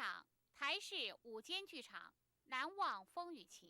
赏台视午间剧场《难忘风雨情》。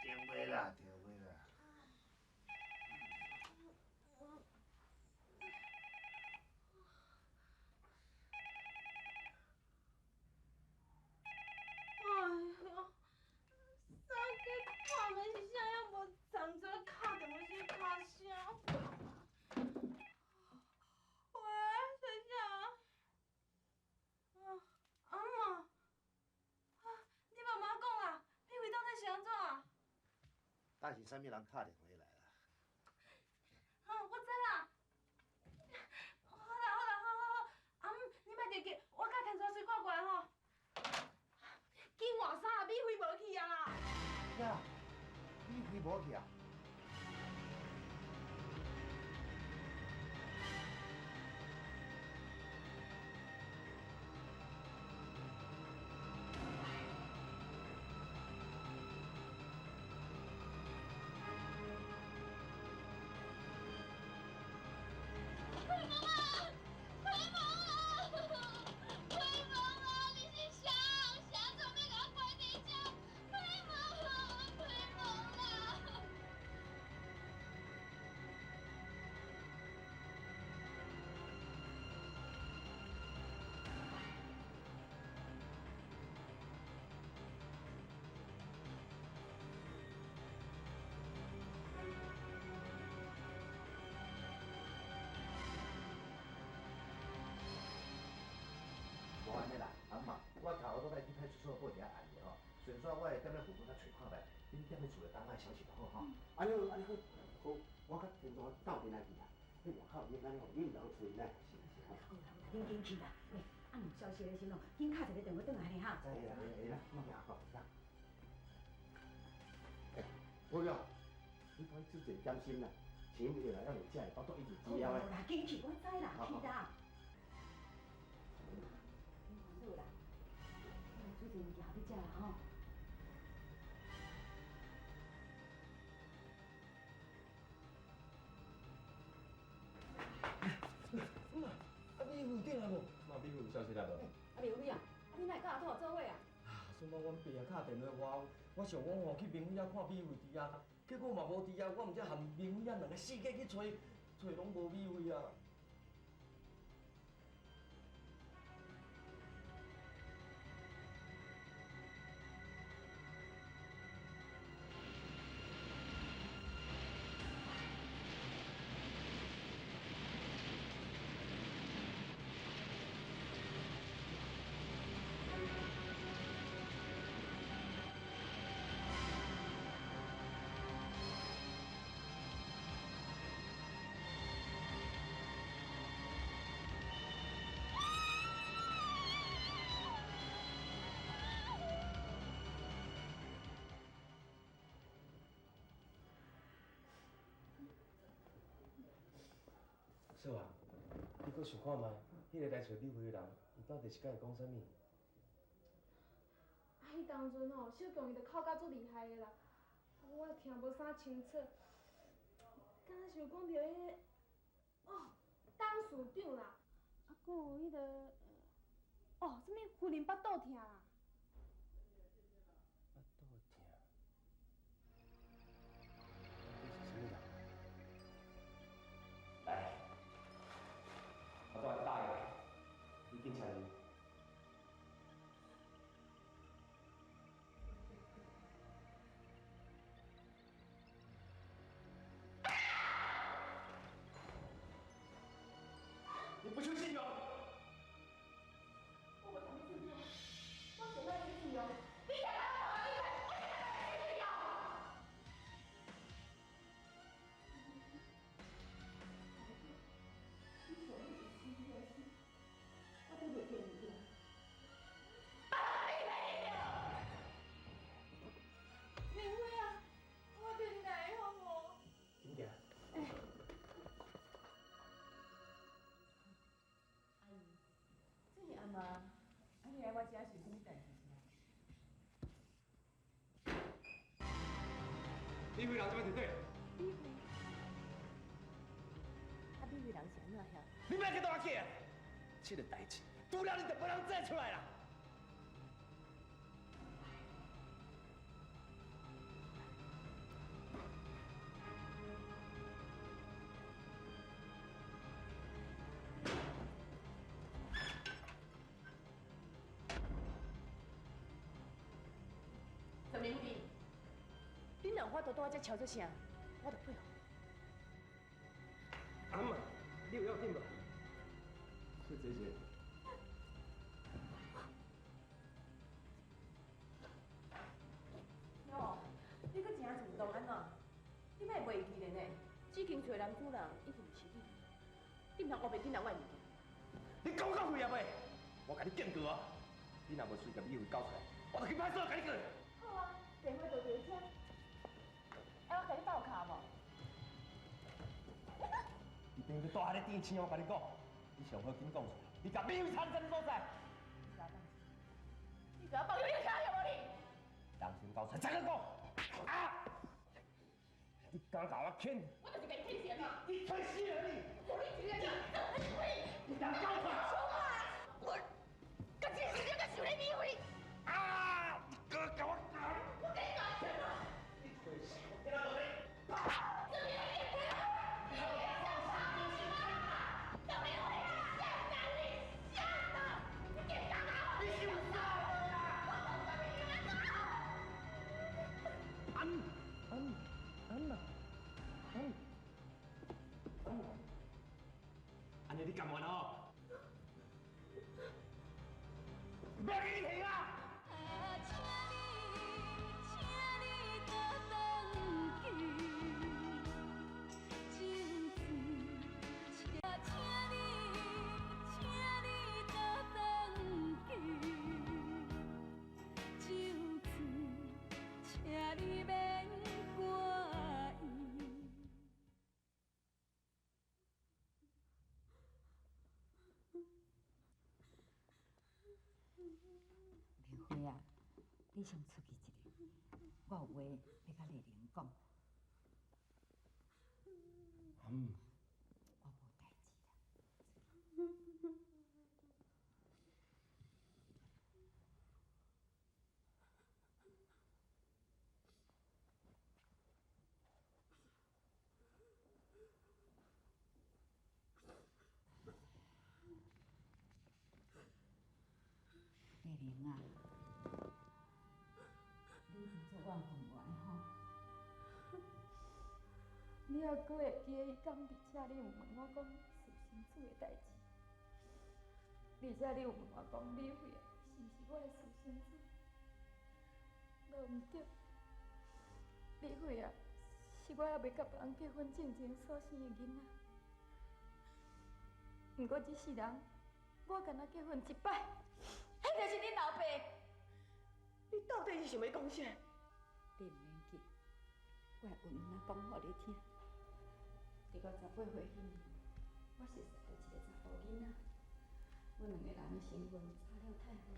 定位啦，定位啦。哎呀，三个看的是啥样无站做敲电话是敲声。喂，谁呀？阿嬷，你妈妈讲啊，屁位到底是安怎啊？但是啥物人打电话来啦？我知啦。好啦，阿姆，你莫着急，我甲田川水挂过来吼。紧换衫，米菲无去啊啦。呀，米菲无去啊？无安尼啦，阿嬷，我头都来去派出所报一下案的吼，顺续我会踮咧附近甲找看卖，恁踮咧厝内等下消息就好吼。安尼好，好，我甲田总斗阵来去啦。迄外口恁安尼吼，恁人厝内是吼。好啦，恁紧去啦，按有消息的时候，紧敲一个电话转来咧哈。会啦，你行吼，来。好了，你快做者点心啦，钱要来要有食的，包括一直资料的。好啦，紧去，我知啦，去啦。好啦，煮点物件互你食啦吼。米菲转来无？米菲有消息来无？米菲啊，你哪会甲阿土做伙啊？顺便阮爸啊敲电话我想讲吼去明辉遐看米菲伫遐，结果嘛无伫遐，我毋则含明辉遐两个四界去找拢无米菲啊。说啊，你搁想看卖？迄个来找美惠的人，伊到底是甲伊讲啥物？啊，迄当阵吼，小强伊就哭甲足厉害的啦，我也听无啥清楚。敢若想讲着迄董事长啦，啊，搁有迄个什物夫人巴肚疼啦。巴肚疼。这是啥物人？来，我带你大爷，你紧请入。你不求信用？我怎么信用？我现在去信用，你干嘛把我离开？我现在去信用。你说你是信用是？我都袂骗你啦。明辉啊，我对你来好无？真正？这是阿妈，啊你来我遮是有啥物代志是啊？美惠人怎么伫底？美惠，啊美惠人是安怎晓？你莫去大气啊！这个代志，除了你就无人做出来啦。陈明辉，你若有法度对我遮敲一声，我就配合。阿妈，你有要紧无？是这些。哟，你搁真主动安怎？你莫袂记咧呢？只间找男主人已经是你，你毋通黑白紧人我的物件。你讲到废啊未？我甲你警告哦，你若无随甲美惠交出来，我就去派出所甲你告。好啊，电话就在这。啊，我甲你斗卡无？你等于大汉的电星，我甲你讲，你上好紧讲出来，你甲美惠藏什么所在？你甲我放你听有无你？人先交出来，再讲。啊！你敢甲我牵？我就是甲你骗钱啊！你太死了你！我你这个人，你敢交出来？我，甲这个人甲想你误会。啊！你哥甲我讲。我跟你讲钱啊！你吹死我！给他落来！这边有点贵啊！你别想杀你去哪里啊！这边有点吓死你，吓的！你别干嘛！你休杀我呀！我不跟你们走。安尼你干完哦？不要给你停啊！明辉啊，你先出去一下，我有话要甲丽玲讲。我无代志啦。丽玲啊，你做我的同员吼。你还阁会记得迄天伫遮你有问我讲私生子的代志，而且你有问我讲美惠啊是毋是我的私生子？无毋对，美惠啊是我还未甲别人结婚之前所生的囡仔。毋过这世人，我敢若结婚一摆，迄就是恁老爸。你到底是想要讲啥？你毋免急，我会稳稳啊讲互你听。伫我18岁迄年，我我实在就一个查甫囡仔，阮两个人成分差了太远。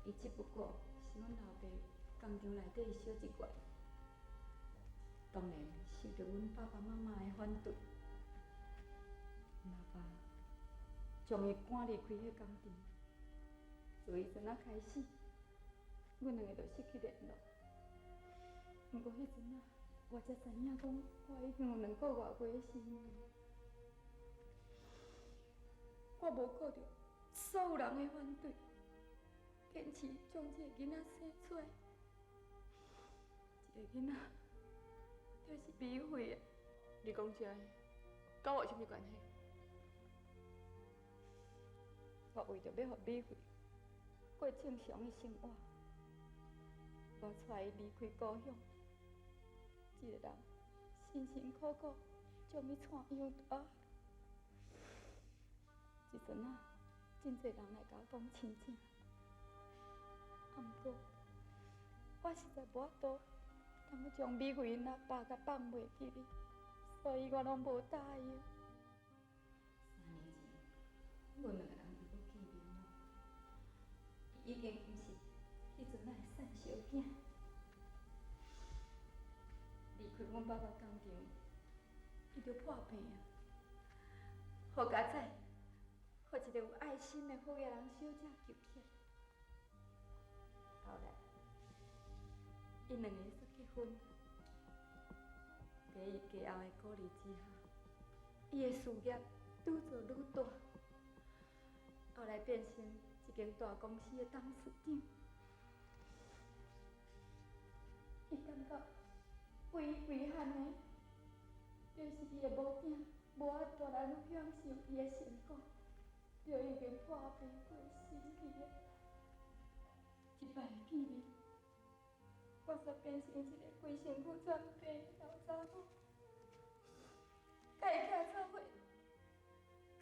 伊只不过是阮老爸工厂内底小一员，当然受到阮爸爸妈妈的反对。阮老爸将伊赶离开迄工厂，自迄阵仔开始，阮两个就失去联络。不过迄阵仔，我才知影讲，我已经有2个外月的身孕。我无顾着所有人的反对，坚持将这个囡仔生出来。这个囡仔就是美惠的。你讲这个，跟我有啥物关系？我为着要互美惠过正常的生活，我带伊离开故乡。一个人辛辛苦苦将伊带养大。一阵仔，真侪人来甲我讲亲情，不过我实在无法度，通要将美惠因阿爸甲放袂记哩，所以我拢无答应。3年前，阮两个人就要见面了，伊已经毋是迄阵仔的瘦小囝。离开阮爸爸工厂，伊就破病啊，好佳哉，互一个有爱心的好野人小姐救起来。后来，因两个煞结婚，在伊家后的鼓励之下，伊的事业愈做愈大，后来变成一间大公司的董事长。伊感觉唯一遗憾的，就是伊的某囝无法度来享受伊的成果，就已经破病过身去了。一摆见面，我煞变成一个规身躯全病的老查某，甲伊徛做伙，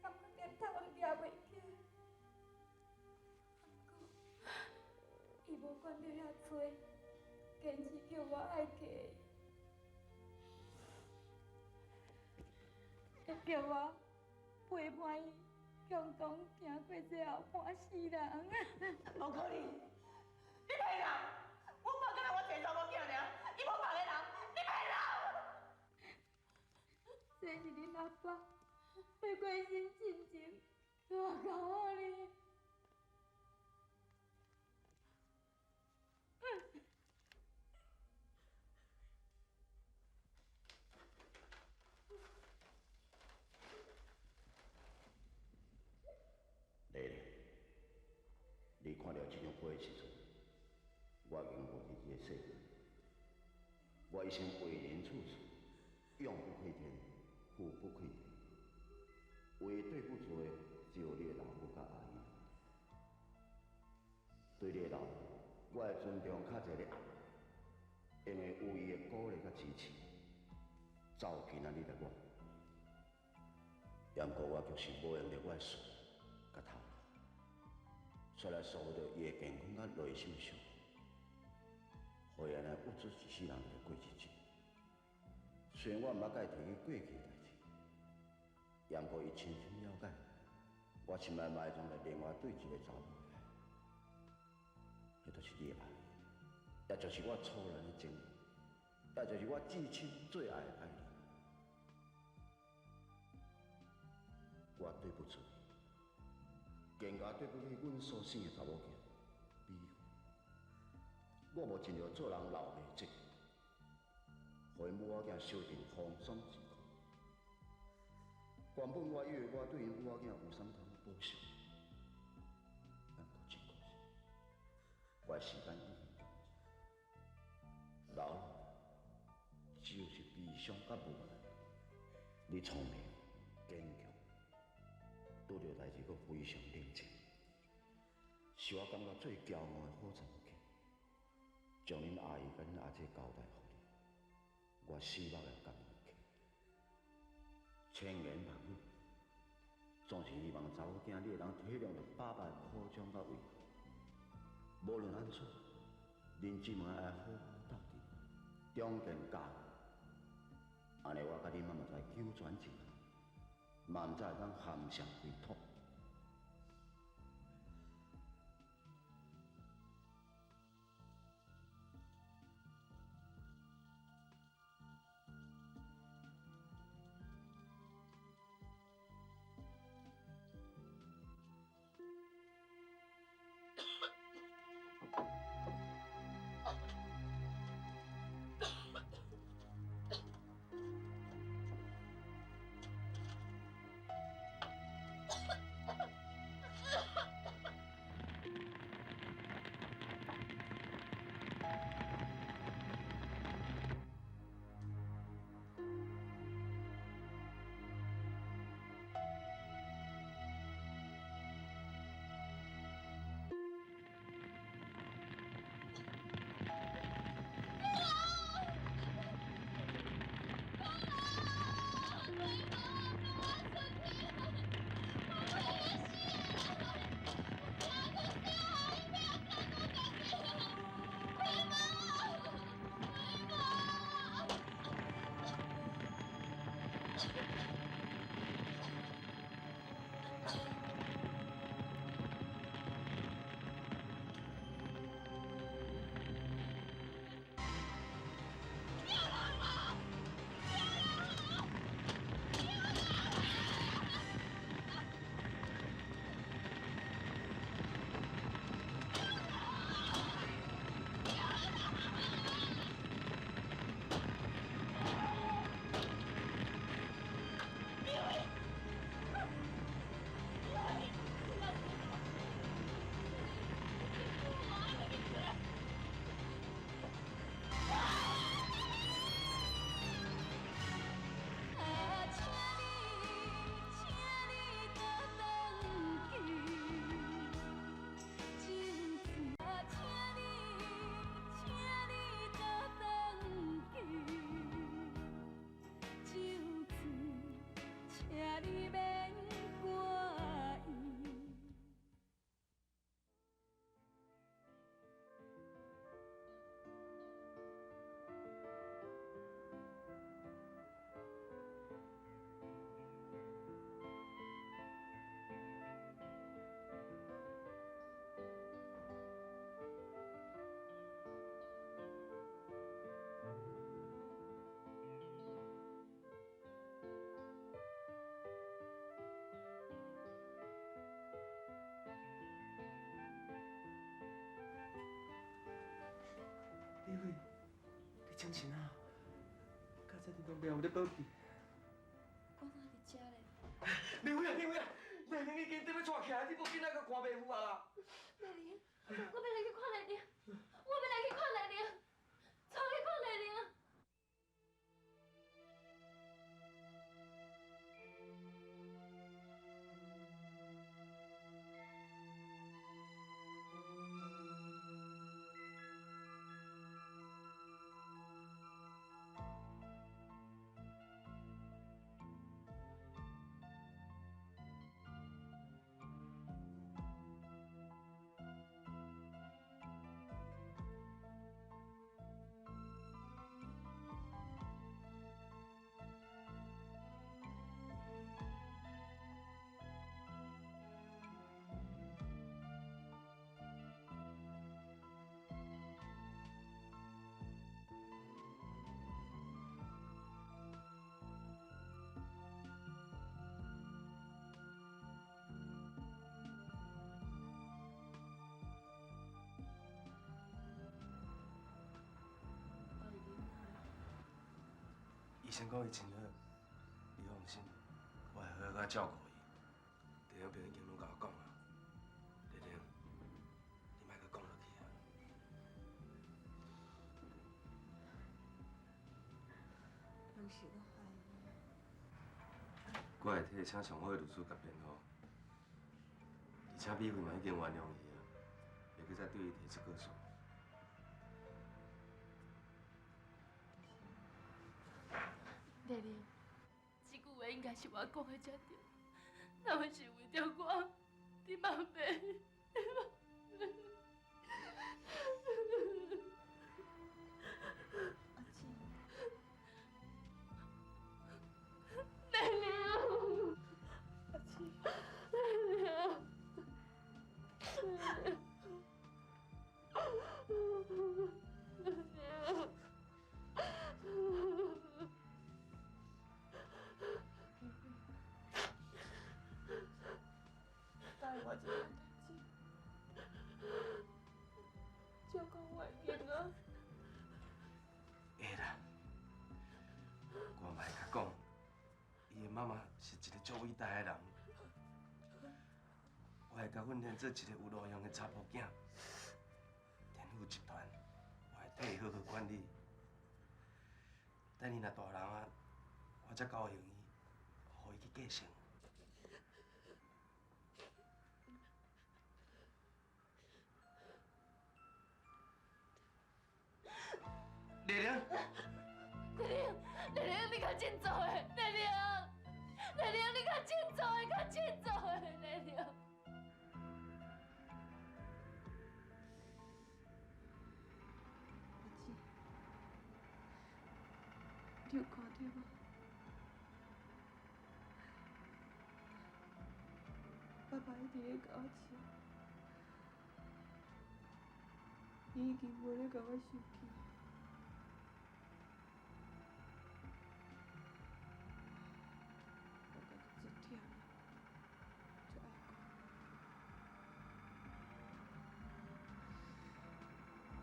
感觉连头都举袂起来。不过，伊无管到遐多，坚持叫我爱嫁伊。会叫我陪伴伊共同行过这后半世人。无可能！你骗人！阮爸敢若我生查某囝尔，伊无别个人，你骗人！这是恁阿爸要过身进前叫我教我哩。丽丽，你看到这张杯的时阵，我已经忘记这个世界。我一生为人处事，勇不亏天，富不亏地。为对不住的只有你的老母甲阿姨。对你的老母，我会尊重较侪的爱，因为有伊的鼓励甲支持，才有今仔日的我。不过我就是无用着我的术甲头脑，却来守护着伊的健康甲内心上，互伊安尼不止一世人来过日子。虽然我毋捌甲伊提起过去的代志，不过伊深深了解我心内埋藏着另外对一个查某的爱，迄就是你的爱，也就是我初恋的情人，也就是我至亲最爱的爱人。我对不住你，更加对不起阮所生的查某囝美惠。我无尽着做人老爸的责任，互因母仔囝受尽风霜之苦。原本我以为我对因母仔囝有啥通补偿，但可真可惜，我的时间已经到了。老了，只有是悲伤甲无奈。你聪明、坚强。拄着代志，阁非常冷静，是我感觉最骄傲的好查某囝。将恁阿姨甲恁阿姐交代互你，我死目也甘愿去。千言万语，总是希望查某囝你会当体谅着爸爸的苦衷甲委屈。无论安怎，恁姊妹爱好好斗阵，中间家，安尼我甲恁妈妈才求全一下。嘛毋知会当含上几吐。李慧，你清醒啊？刚才你都没有在倒去。我哪伫遮咧？李慧啊，李慧啊，丽玲已经在要带起来，你无紧来个看袂赴啊？丽玲，我要来去看丽玲，我要来去看丽玲，带去看丽玲。医生讲伊真好，你放心，我会好好照顾伊。地方病已经拢甲我讲啊，丽玲，你莫阁讲落去啊。拢是我害的。我会替请上好的律师甲辩护，而且美惠嘛已经原谅伊啊，袂阁再对伊提出告诉。丽玲，这句话应该是我讲的才对，若不是为着我，你莫骂。阿姊，丽玲，伟大的人，我会甲训练做一个有路用的查甫囝。天富集团，我会替伊好好管理。等伊若大人啊，我才高兴伊，互伊去继承。丽玲，丽玲，你较振作的，丽玲，你较振作的，丽玲。你有看到吗？爸爸一直咧甲我笑，伊已经无咧甲我生气。我家己做忝啦，就爱哭。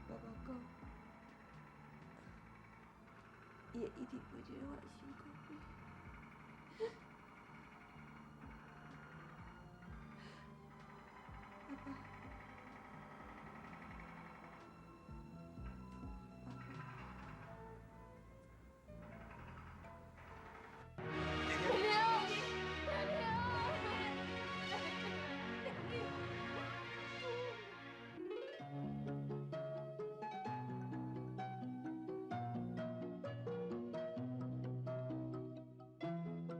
爸爸讲，伊会一直陪着我的身躯边。